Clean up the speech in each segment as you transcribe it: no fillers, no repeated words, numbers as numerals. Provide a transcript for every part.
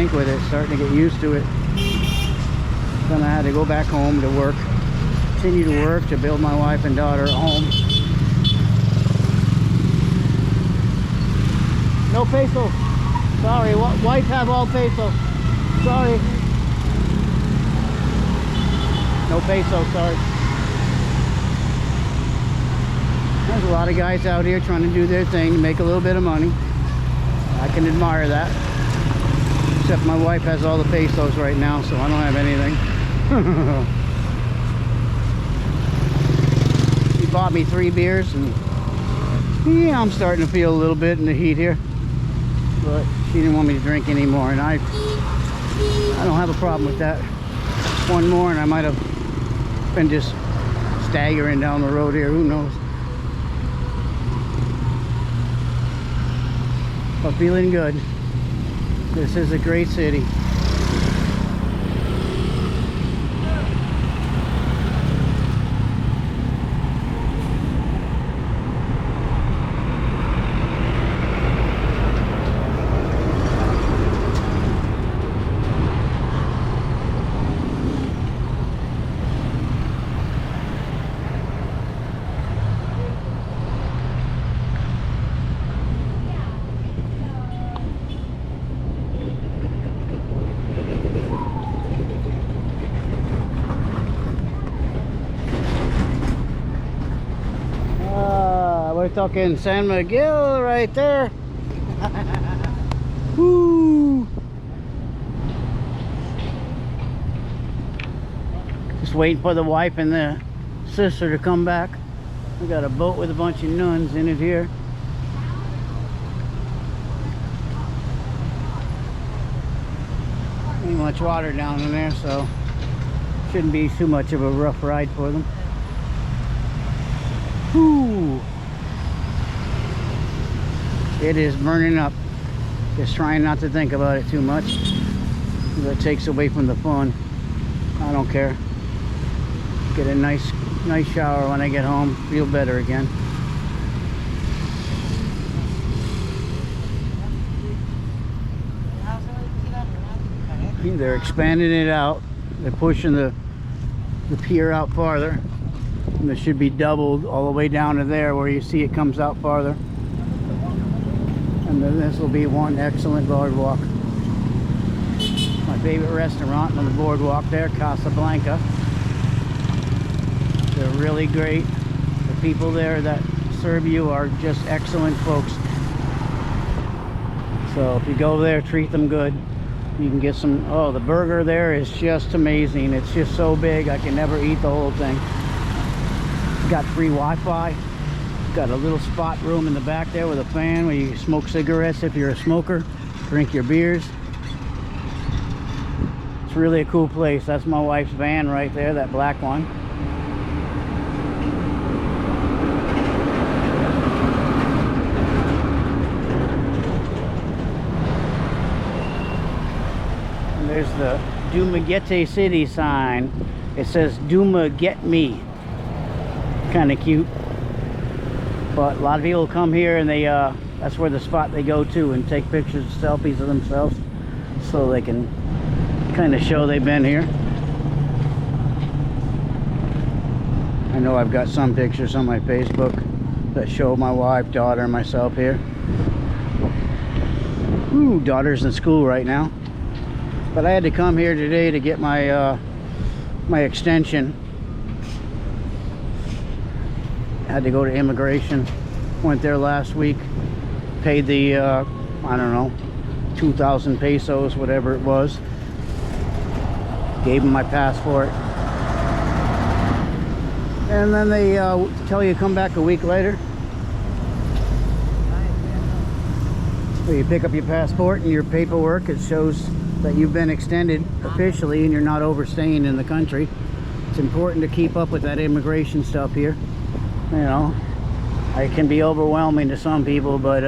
week with it, starting to get used to it. Then I had to go back home to work, continue to work to build my wife and daughter a home. No pesos. Sorry, wife have all pesos. Sorry. No pesos, sorry. There's a lot of guys out here trying to do their thing to make a little bit of money. I can admire that. Except my wife has all the pesos right now, so I don't have anything. She bought me 3 beers, and yeah, I'm starting to feel a little bit in the heat here. But she didn't want me to drink anymore, and I don't have a problem with that. One more and I might have been just staggering down the road here, who knows. But feeling good. This is a great city. We're talking San Miguel right there. Woo! Just waiting for the wife and the sister to come back. We got a boat with a bunch of nuns in it here. Ain't much water down in there, so shouldn't be too much of a rough ride for them. Woo! It is burning up. Just trying not to think about it too much. That takes away from the fun. I don't care. Get a nice shower when I get home. Feel better again. They're expanding it out. They're pushing the pier out farther. And it should be doubled all the way down to there where you see it comes out farther. And then this will be one excellent boardwalk. My favorite restaurant on the boardwalk there, Casablanca. They're really great. The people there that serve you are just excellent folks. So if you go there, treat them good. You can get some, oh, the burger there is just amazing. It's just so big, I can never eat the whole thing. Got free Wi-Fi. Got a little spot room in the back there with a fan where you smoke cigarettes if you're a smoker, drink your beers. It's really a cool place. That's my wife's van right there, that black one. And there's the Dumaguete City sign. It says Duma Get Me. Kind of cute. But a lot of people come here and they that's where the spot they go to and take pictures, selfies of themselves, so they can kind of show they've been here. I know I've got some pictures on my Facebook that show my wife, daughter, and myself here. Ooh, daughter's in school right now. But I had to come here today to get my my extension. Had to go to immigration. Went there last week, paid the I don't know, 2,000 pesos, whatever it was. Gave them my passport, and then they tell you to come back a week later. So you pick up your passport and your paperwork. It shows that you've been extended officially and you're not overstaying in the country. It's important to keep up with that immigration stuff here. You know, it can be overwhelming to some people, but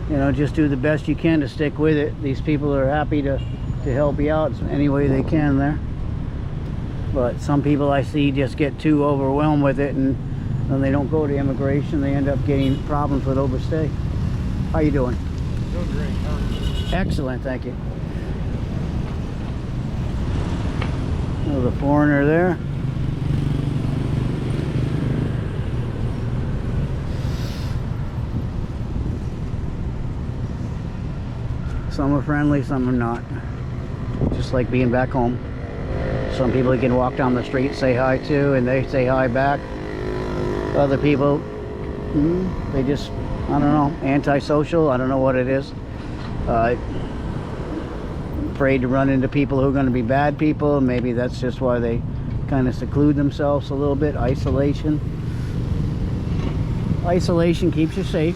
you know, just do the best you can to stick with it. These people are happy to help you out any way they can there. But some people I see just get too overwhelmed with it, and then they don't go to immigration. They end up getting problems with overstay. How you doing? Doing great. How are you? Excellent, thank you. So the foreigner there. Some are friendly, some are not. Just like being back home. Some people you can walk down the street, say hi to, and they say hi back. Other people, they just, I don't know, antisocial. I don't know what it is. Afraid to run into people who are going to be bad people. Maybe that's just why they kind of seclude themselves a little bit. Isolation. Isolation keeps you safe,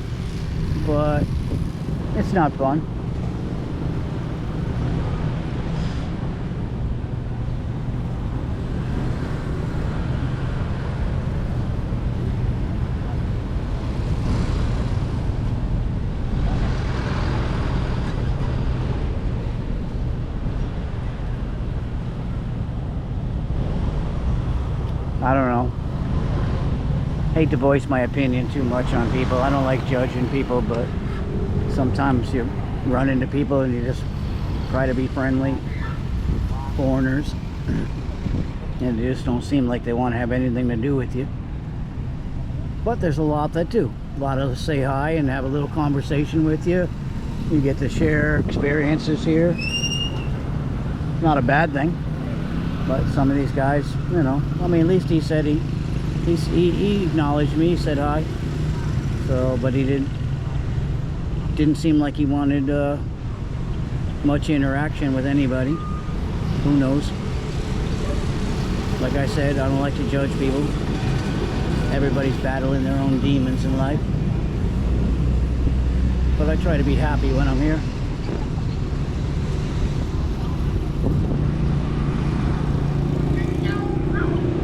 but it's not fun. I don't know. Hate to voice my opinion too much on people. I don't like judging people, but sometimes you run into people and you just try to be friendly. Foreigners. And they just don't seem like they want to have anything to do with you. But there's a lot that do. A lot of them say hi and have a little conversation with you. You get to share experiences here. Not a bad thing. But some of these guys, you know, I mean, at least he said he acknowledged me, he said hi. So, but he didn't seem like he wanted much interaction with anybody. Who knows? Like I said, I don't like to judge people. Everybody's battling their own demons in life. But I try to be happy when I'm here.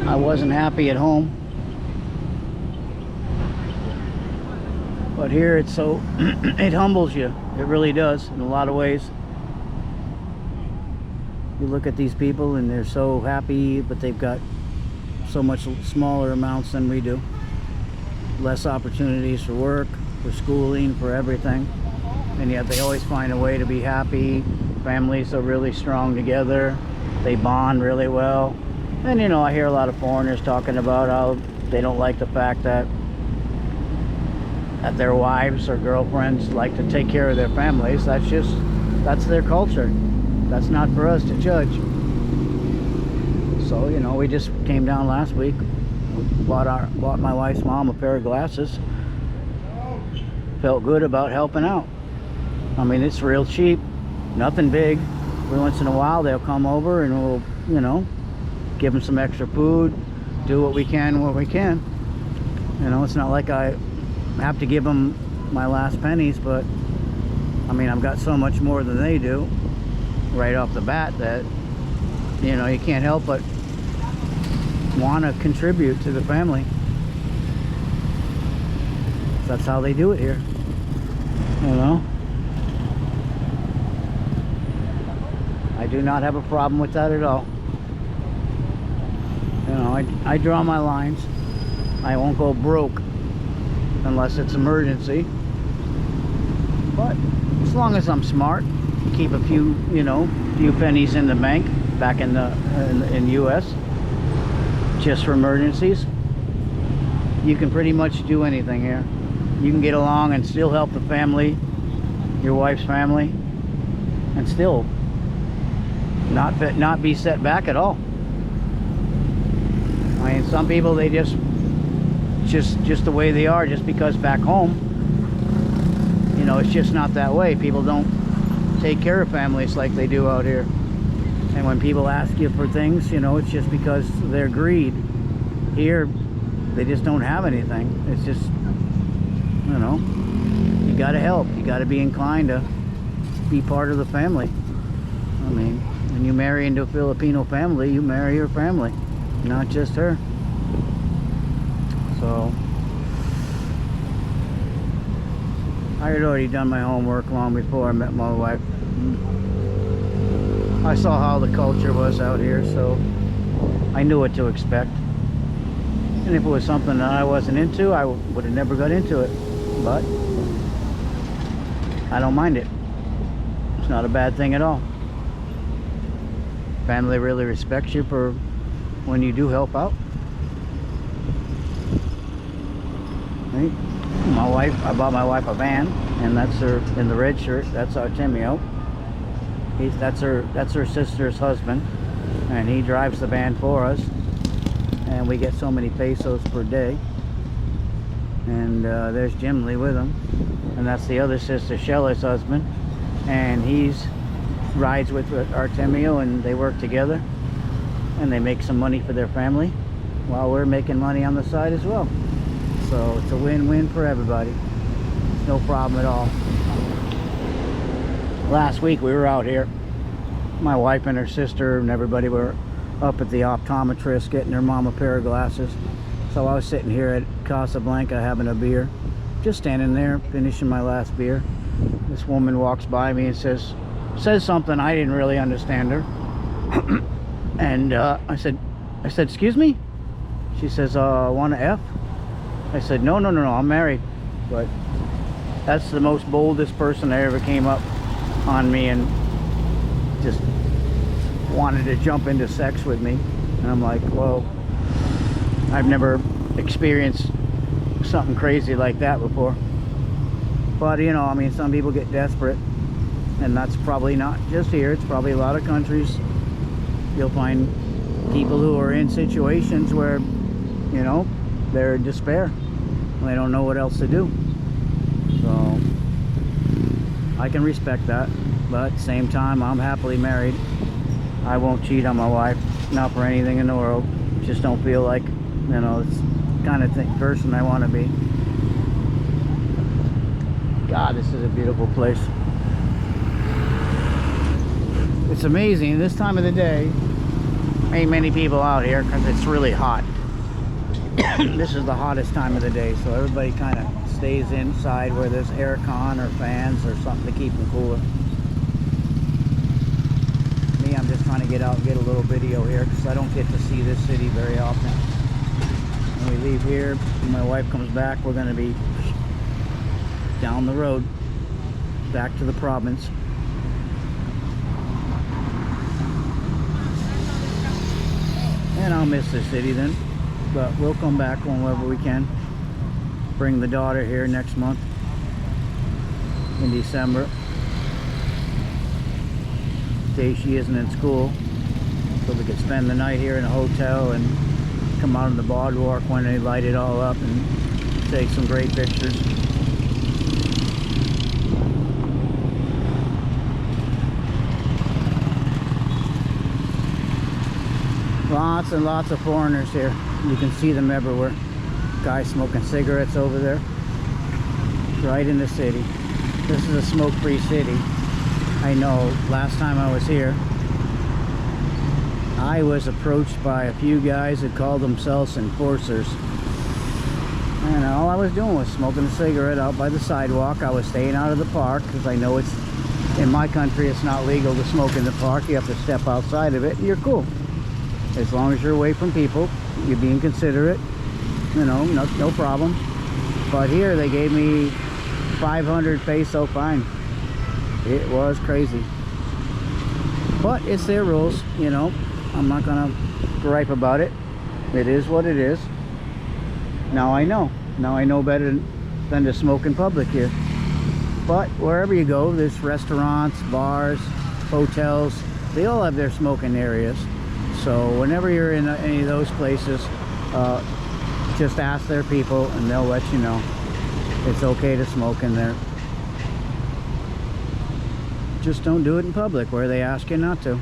I wasn't happy at home, but here it's so it humbles you. It really does in a lot of ways. You look at these people and they're so happy, but they've got so much smaller amounts than we do. Less opportunities for work, for schooling, for everything, and yet they always find a way to be happy. Families are really strong together. They bond really well. And you know, I hear a lot of foreigners talking about how they don't like the fact that their wives or girlfriends like to take care of their families. That's their culture. That's not for us to judge. So, you know, we just came down last week, bought my wife's mom a pair of glasses. Felt good about helping out. I mean, it's real cheap, nothing big. Every once in a while they'll come over and we'll, you know, give them some extra food, do what we can where we can. You know, it's not like I have to give them my last pennies, but I mean, I've got so much more than they do right off the bat that, you know, you can't help but want to contribute to the family. That's how they do it here, you know. I do not have a problem with that at all. You know, I draw my lines. I won't go broke unless it's emergency. But as long as I'm smart, keep a few, you know, few pennies in the bank back in the US, just for emergencies. You can pretty much do anything here. You can get along and still help the family, your wife's family, and still not be set back at all. I mean, some people, they just the way they are, just because back home, you know, it's just not that way. People don't take care of families like they do out here. And when people ask you for things, you know, it's just because of their greed. Here, they just don't have anything. It's just, you know, you gotta help. You gotta be inclined to be part of the family. I mean, when you marry into a Filipino family, you marry your family, not just her. So I had already done my homework long before I met my wife. I saw how the culture was out here, so I knew what to expect. And if it was something that I wasn't into, I would have never got into it. But I don't mind it. It's not a bad thing at all. Family really respects you for when you do help out. Right? My wife, I bought my wife a van, and that's her in the red shirt. That's Artemio. That's her sister's husband, and he drives the van for us. And we get so many pesos per day. And there's Jim Lee with him, and that's the other sister, Shella's husband, and he's rides with Artemio, and they work together, and they make some money for their family while we're making money on the side as well. So it's a win-win for everybody. It's no problem at all. Last week we were out here, my wife and her sister and everybody were up at the optometrist getting their mom a pair of glasses. So I was sitting here at Casablanca having a beer, just standing there finishing my last beer. This woman walks by me and says something I didn't really understand her. And I said excuse me? She says, want an F? I said, no, I'm married. But that's the most boldest person that ever came up on me and just wanted to jump into sex with me. And I'm like, well, I've never experienced something crazy like that before. But you know, I mean, some people get desperate, and that's probably not just here. It's probably a lot of countries. You'll find people who are in situations where, you know, they're in despair. They don't know what else to do. So I can respect that, but at the same time, I'm happily married. I won't cheat on my wife, not for anything in the world. Just don't feel like, you know, it's the kind of person I want to be. God, this is a beautiful place. It's amazing this time of the day. Ain't many people out here because it's really hot. This is the hottest time of the day, so everybody kind of stays inside where there's air con or fans or something to keep them cooler. Me, I'm just trying to get out and get a little video here because I don't get to see this city very often. When we leave here, when my wife comes back, we're going to be down the road back to the province. And I'll miss the city then, but we'll come back whenever we can. Bring the daughter here next month in December. Day she isn't in school, so we could spend the night here in a hotel and come out on the boardwalk when they light it all up and take some great pictures. Lots and lots of foreigners here. You can see them everywhere. Guys smoking cigarettes over there. Right in the city. This is a smoke-free city. I know, last time I was here, I was approached by a few guys that called themselves enforcers. And all I was doing was smoking a cigarette out by the sidewalk. I was staying out of the park because I know it's, in my country, it's not legal to smoke in the park. You have to step outside of it and you're cool. As long as you're away from people, you're being considerate, you know, no problem. But here they gave me 500 peso fine. It was crazy. But it's their rules, you know. I'm not gonna gripe about it. It is what it is. Now I know. Now I know better than to smoke in public here. But wherever you go, there's restaurants, bars, hotels. They all have their smoking areas. So whenever you're in any of those places, just ask their people and they'll let you know it's okay to smoke in there. Just don't do it in public where they ask you not to.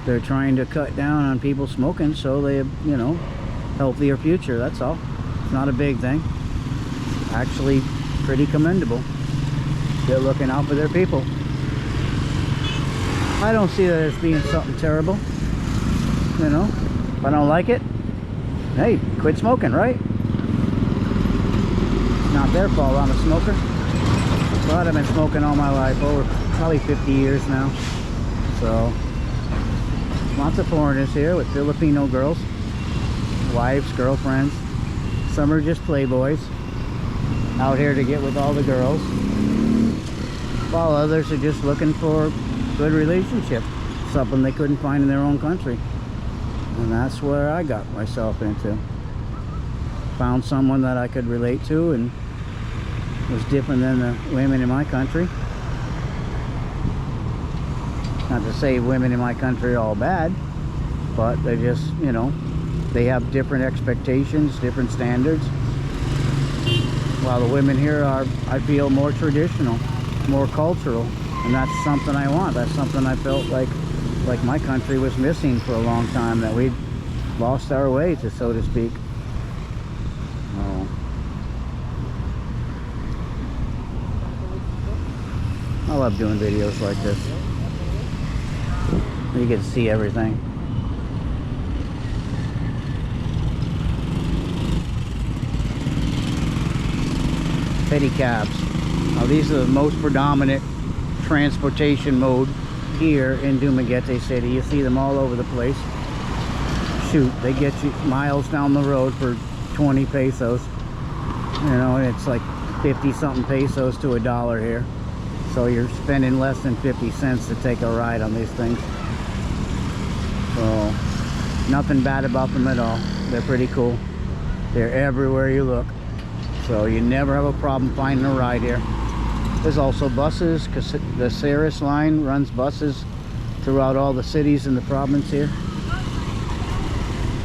They're trying to cut down on people smoking so they have, you know, healthier future, that's all. It's not a big thing. Actually pretty commendable. They're looking out for their people. I don't see that as being something terrible. You know, if I don't like it, hey, quit smoking, right? It's not their fault I'm a smoker. But I've been smoking all my life, over probably 50 years now. So, lots of foreigners here with Filipino girls, wives, girlfriends. Some are just playboys, out here to get with all the girls, while others are just looking for a good relationship, something they couldn't find in their own country. And that's where I got myself into. Found someone that I could relate to and was different than the women in my country. Not to say women in my country are all bad, but they just, you know, they have different expectations, different standards. While the women here are, I feel, more traditional, more cultural, and that's something I want. That's something I felt like my country was missing for a long time, that we'd lost our way, to so to speak. Oh. I love doing videos like this. You get to see everything. Pedicabs. Now these are the most predominant transportation mode here in Dumaguete City. You see them all over the place. Shoot, they get you miles down the road for 20 pesos. You know, it's like 50 something pesos to $1 here. So you're spending less than 50 cents to take a ride on these things. So nothing bad about them at all. They're pretty cool. They're everywhere you look. So you never have a problem finding a ride here. There's also buses, because the Ceres line runs buses throughout all the cities in the province here.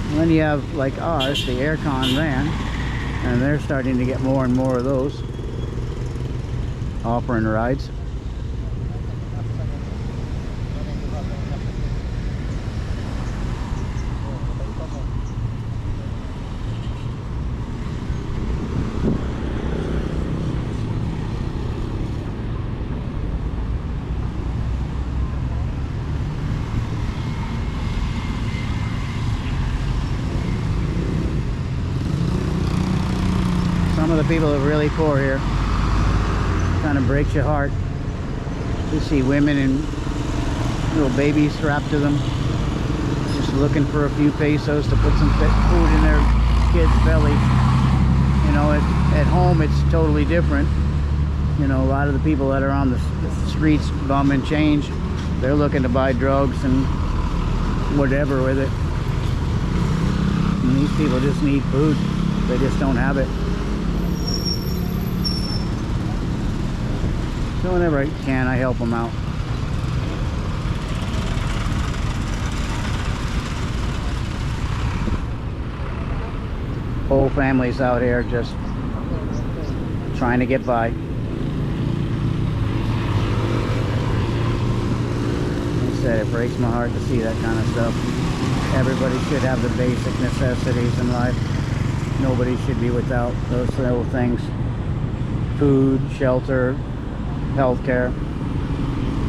And then you have, like ours, the aircon van, and they're starting to get more and more of those offering rides. Some of the people are really poor here. Kind of breaks your heart. You see women and little babies strapped to them, just looking for a few pesos to put some food in their kids' bellies. You know, at home it's totally different. You know, a lot of the people that are on the streets bumming change, they're looking to buy drugs and whatever with it. And these people just need food. They just don't have it. So whenever I can, I help them out. Whole families out here just trying to get by. Like I said, it breaks my heart to see that kind of stuff. Everybody should have the basic necessities in life. Nobody should be without those little things. Food, shelter, healthcare,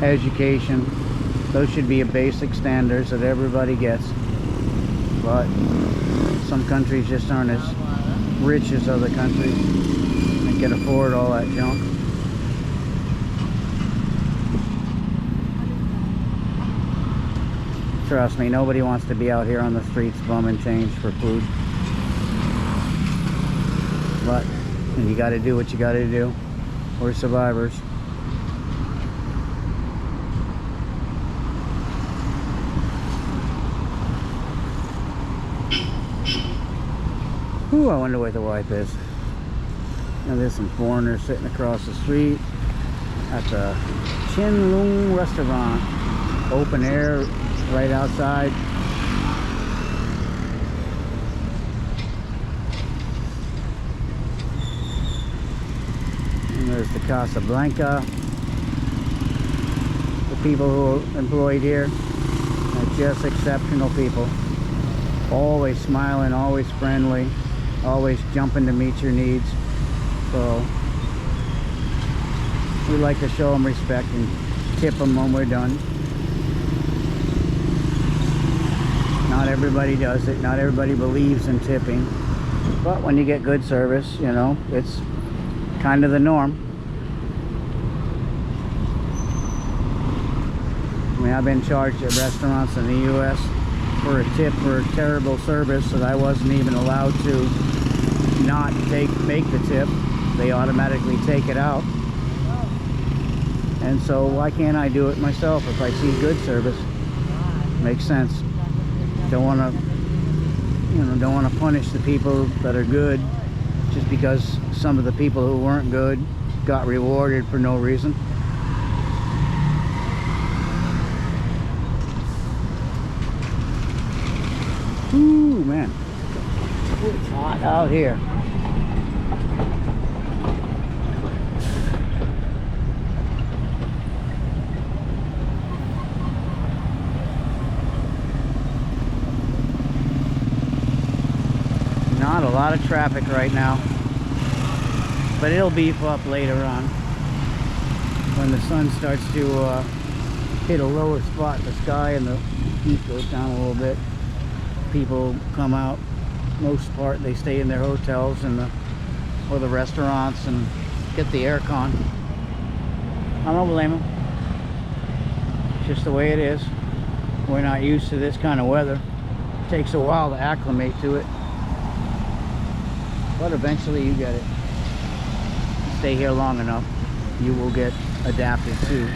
education. Those should be a basic standards that everybody gets. But some countries just aren't as rich as other countries and can afford all that junk. Trust me, nobody wants to be out here on the streets bumming change for food. But you got to do what you got to do. We're survivors. Ooh, I wonder what the wife is. Now there's some foreigners sitting across the street at the Chin Lung restaurant. Open air right outside. And there's the Casablanca. The people who are employed here are just exceptional people. Always smiling, always friendly, always jumping to meet your needs. So we like to show them respect and tip them when we're done. Not everybody does it. Not everybody believes in tipping. But when you get good service, you know, it's kind of the norm. I mean, I've been charged at restaurants in the U.S. for a tip for terrible service that I wasn't even allowed to not make the tip. They automatically take it out. And so why can't I do it myself if I see good service? Makes sense. Don't want to you know, don't want to punish the people that are good just because some of the people who weren't good got rewarded for no reason. Ooh, man, it's hot out here. Not a lot of traffic right now, but it'll beef up later on when the sun starts to hit a lower spot in the sky and the heat goes down a little bit. People come out, most part they stay in their hotels and or the restaurants and get the air con. I don't blame them. It's just the way it is. We're not used to this kind of weather. It takes a while to acclimate to it, but eventually you get it. Stay here long enough, you will get adapted to.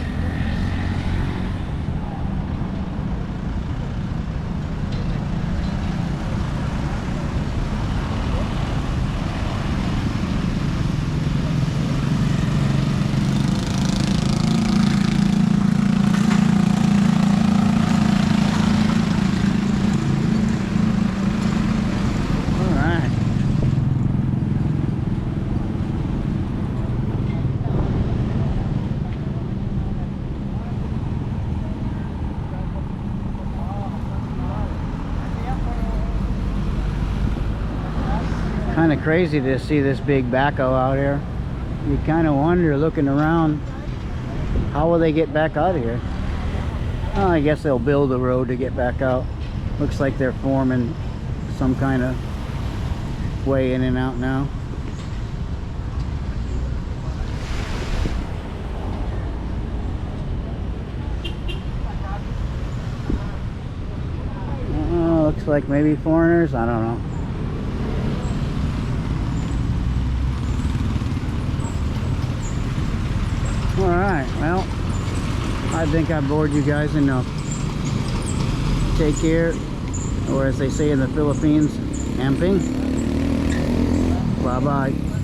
Kind of crazy to see this big backhoe out here. You kind of wonder, looking around, how will they get back out of here? Oh, I guess they'll build a road to get back out. Looks like they're forming some kind of way in and out now. Looks like maybe foreigners, I don't know. Alright, well, I think I bored you guys enough. Take care, or as they say in the Philippines, amping. Bye-bye.